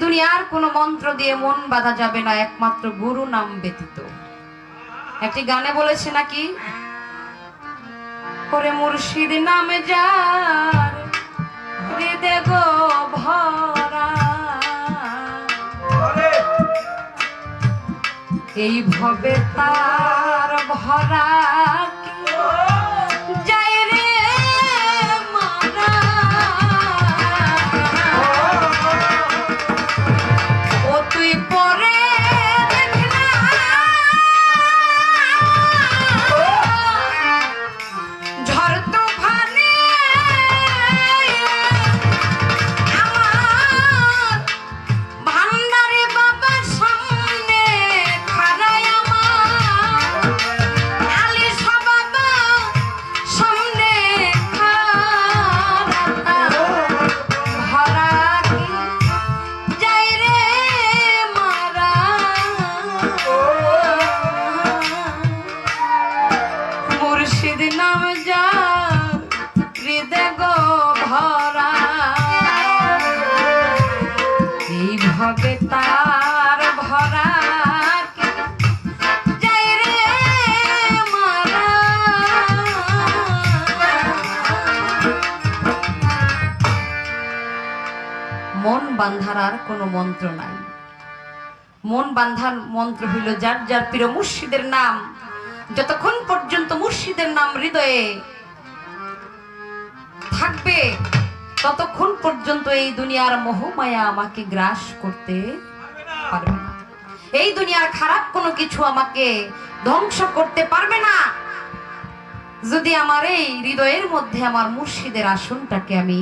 দুনিয়ার কোনো মন্ত্র দিয়ে মন বাঁধা যাবে না একমাত্র গুরু নাম ব্যতীত। একটি গানে বলেছে নাকি, ওরে মুর্শিদ নামে যার হৃদয় গো ভরা, এই ভবে তার ভরা যায় রে মারা। ও তুই পরে দেখনা ঝড় তুফানে আমার ভান্ডারে বাবার সামনে খাড়ায়, আমার আলিশ বাবা সামনে খাড়া, ভরা কি যাই রে মারা। মুর্শিদ নাম যার হৃদয় গো ভরা, এইভাবে তার ভরা যাই রে মারা। মন বান্ধার আর কোনো মন্ত্র নাই। মন বান্ধার মন্ত্র হইল যার যার প্রিয় মুর্শিদের নাম। যতক্ষণ পর্যন্ত মুর্শিদের নাম হৃদয়ে থাকবে ততক্ষণ পর্যন্ত এই দুনিয়ার মোহমায়া আমাকে গ্রাস করতে পারবে না। এই দুনিয়ার খারাপ কোনো কিছু আমাকে ধ্বংস করতে পারবে না। যদি আমার এই হৃদয়ের মধ্যে আমার মুর্শিদের আসনটাকে আমি,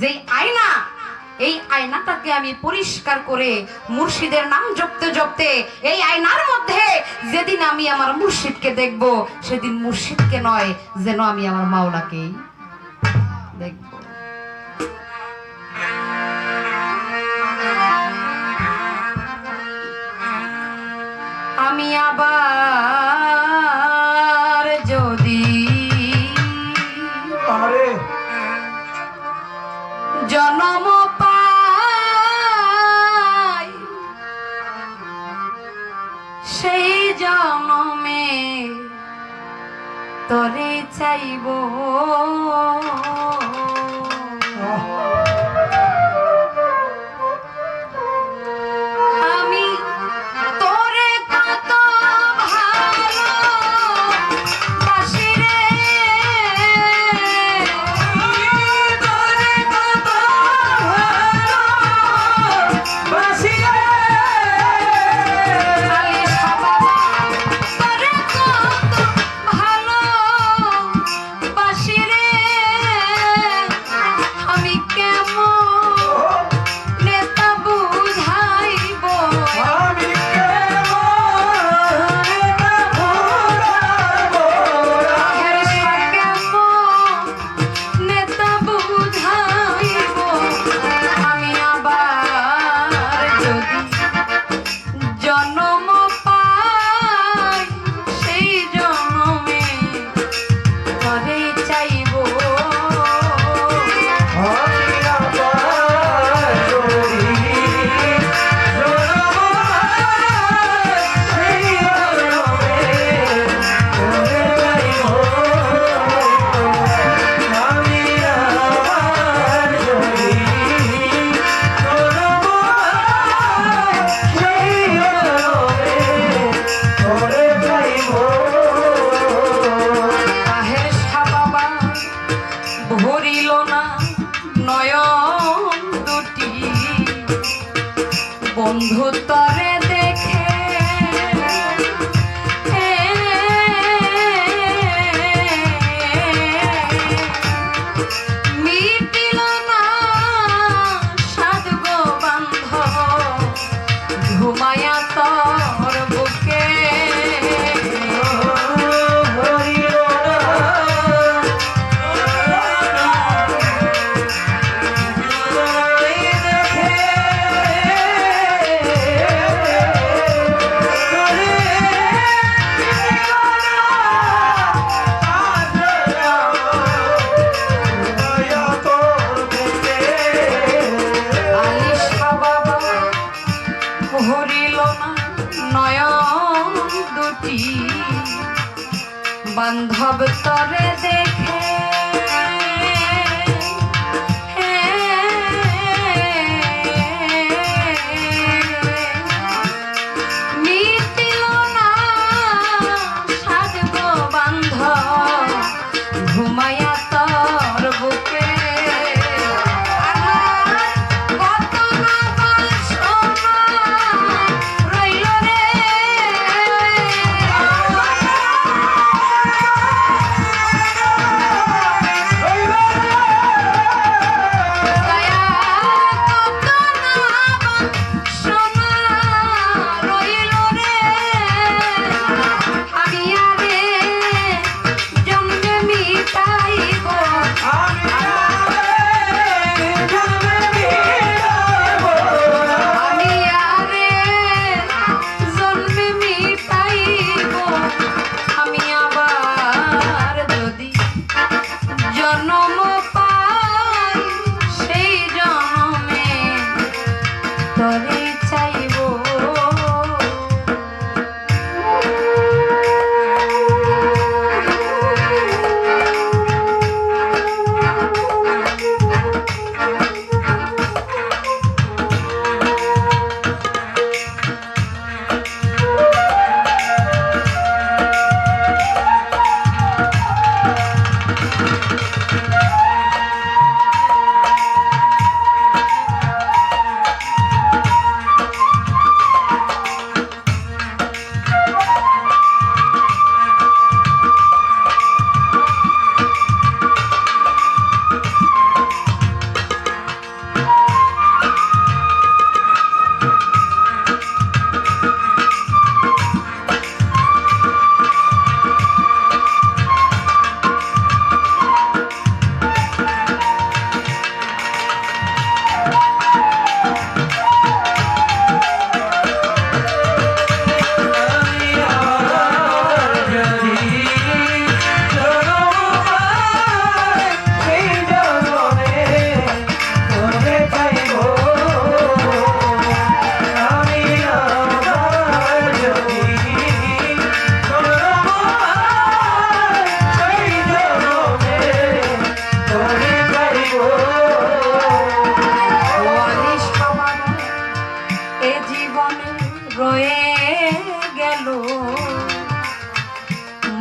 যেই আয়না, এই আয়নাটাকে আমি পরিষ্কার করে মুর্শিদের নাম জপতে জপতে এই আয়নার মধ্যে যেদিন আমি আমার মুর্শিদকে দেখব, সেদিন মুর্শিদকে নয়, যেন আমি আমার মাওলাকেই দেখব। আমি আবার যদি জন্ম পাই, সেই জন্মে তোরে চাইব। আমি তোরে কত ভালোবাসি রে, তোরে কত ভালোবাসি রে, আলিশ বাবা তোরে কত ভালোবাসি রে। ছুটি বান্ধব তরে দেখে মিটিল না সাজব বান্ধব ঘুমায়া তোর বুকে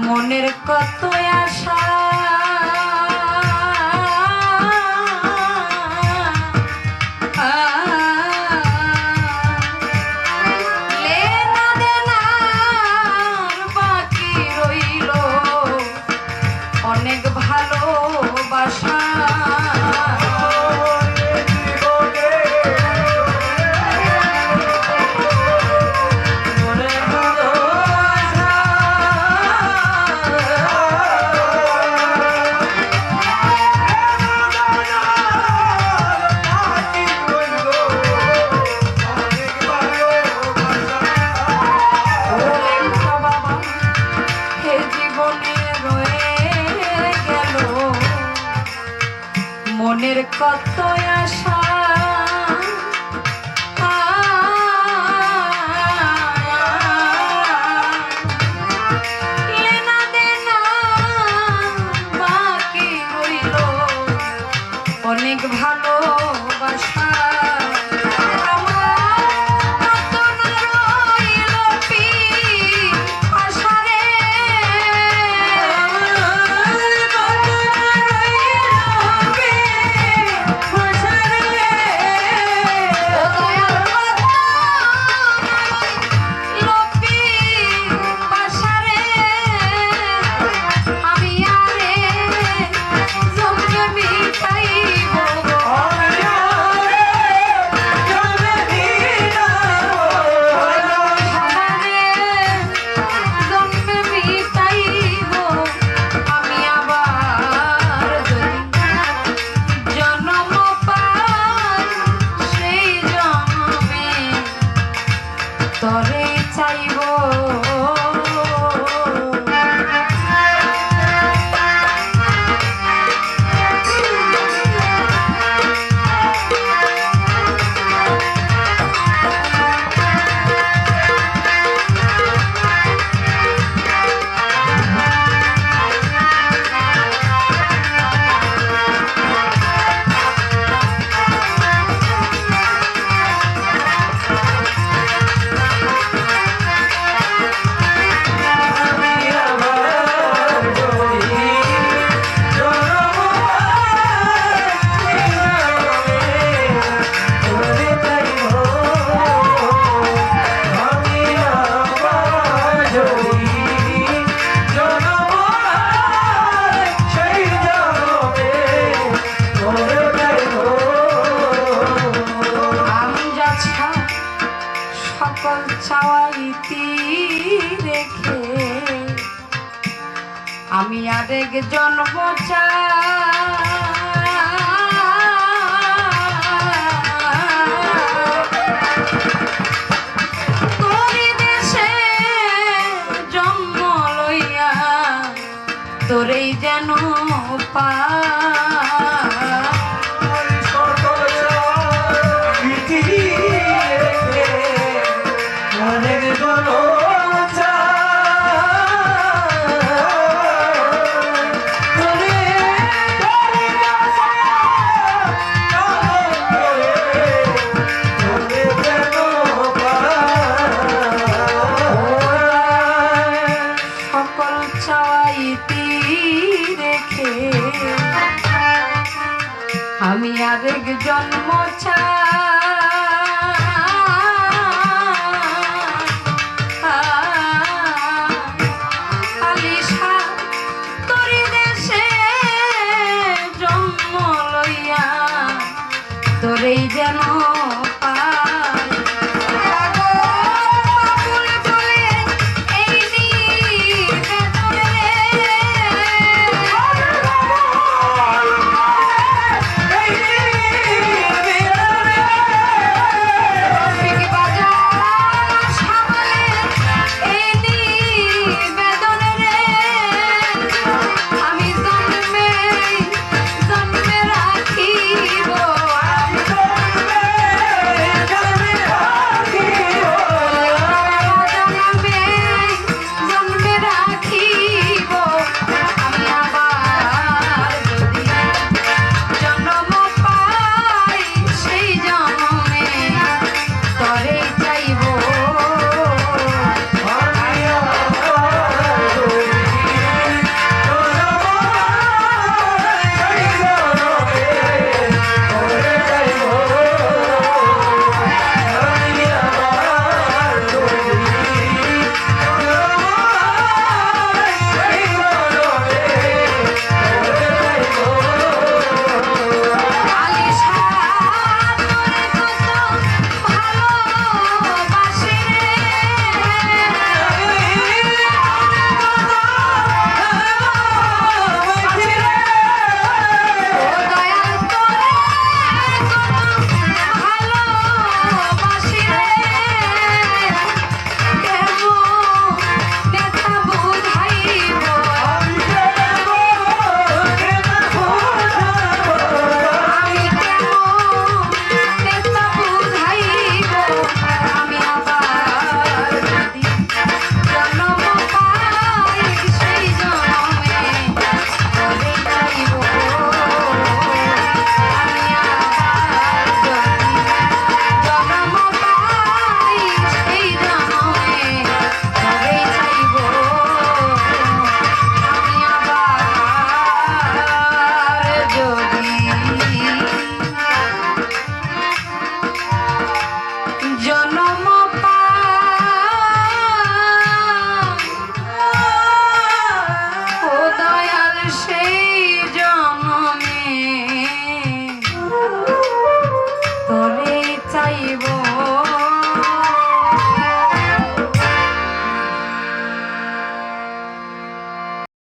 মনের কত আশা লেনা দেনার বাকি রইল অনেক ভালোবাসা মনের কত আশা লেনা দেনা বাকি রইল অনেক ভালোবাসা আমি আরেক জন্ম চাই তোরি দেশে জন্ম লইয়া তোরেই যেন পা আমি আরেক জন্ম চাই